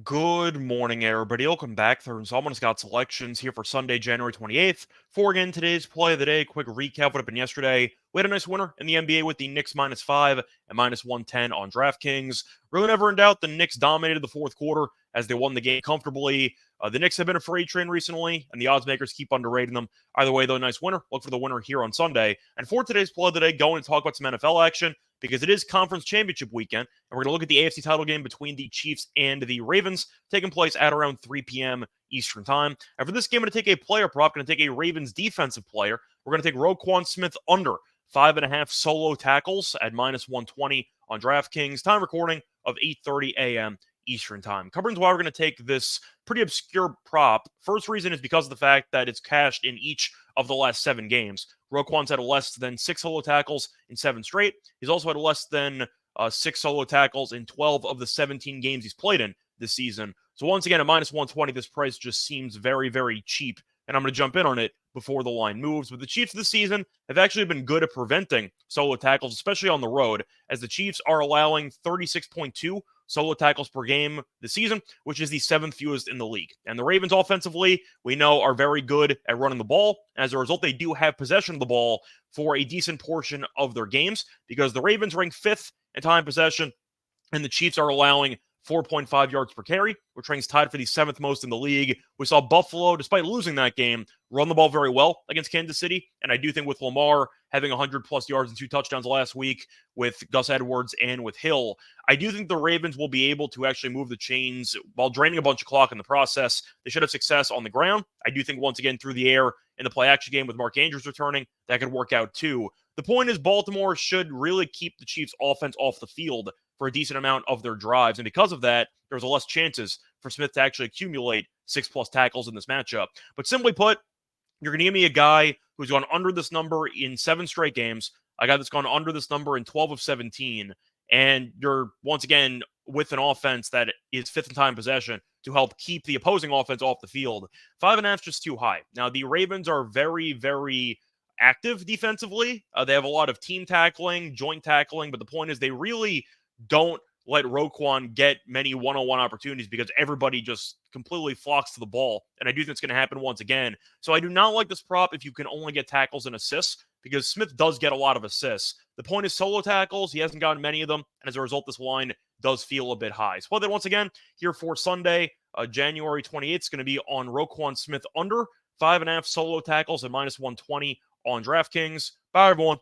Good morning, everybody. Welcome back. Third installment of Scott Selections here for Sunday, January 28th. For again, today's play of the day, quick recap what happened yesterday. We had a nice winner in the NBA with the Knicks -5 and -110 on DraftKings. Really never in doubt, the Knicks dominated the fourth quarter as they won the game comfortably. The Knicks have been a freight train recently, and the odds makers keep underrating them. Either way, though, nice winner. Look for the winner here on Sunday. And for today's play of the day, going to talk about some NFL action because it is conference championship weekend. And we're going to look at the AFC title game between the Chiefs and the Ravens, taking place at around 3 p.m. Eastern time. And for this game, I'm going to take a player prop, going to take a Ravens defensive player. We're going to take Roquan Smith under 5.5 solo tackles at -120 on DraftKings. Time recording of 8:30 a.m. Eastern time. Covering why we're going to take this pretty obscure prop. First reason is because of the fact that it's cashed in each of the last 7 games. Roquan's had less than 6 solo tackles in 7 straight. He's also had less than 6 solo tackles in 12 of the 17 games he's played in this season. So once again, at -120, this price just seems very, very cheap. And I'm going to jump in on it before the line moves. But the Chiefs this season have actually been good at preventing solo tackles, especially on the road, as the Chiefs are allowing 36.2 solo tackles per game this season, which is the 7th fewest in the league. And the Ravens offensively, we know, are very good at running the ball. As a result, they do have possession of the ball for a decent portion of their games because the Ravens rank 5th in time possession, and the Chiefs are allowing 4.5 yards per carry, which ranks tied for the 7th most in the league. We saw Buffalo, despite losing that game, run the ball very well against Kansas City. And I do think with Lamar having 100-plus yards and 2 touchdowns last week with Gus Edwards and with Hill, I do think the Ravens will be able to actually move the chains while draining a bunch of clock in the process. They should have success on the ground. I do think, once again, through the air in the play-action game with Mark Andrews returning, that could work out too. The point is Baltimore should really keep the Chiefs' offense off the field for a decent amount of there's drives. And because of that, there's a less chances for Smith to actually accumulate 6+ tackles in this matchup. But simply put, you're going to give me a guy who's gone under this number in 7 straight games, a guy that's gone under this number in 12 of 17, and you're, once again, with an offense that is 5th in time possession to help keep the opposing offense off the field. 5.5 is just too high. Now, the Ravens are very, very active defensively. They have a lot of team tackling, joint tackling, but the point is they really don't let Roquan get many one-on-one opportunities because everybody just completely flocks to the ball. And I do think it's going to happen once again. So I do not like this prop if you can only get tackles and assists because Smith does get a lot of assists. The point is solo tackles. He hasn't gotten many of them. And as a result, this line does feel a bit high. So then once again, here for Sunday, January 28th, it's going to be on Roquan Smith under 5.5 solo tackles at -120 on DraftKings. Bye, everyone.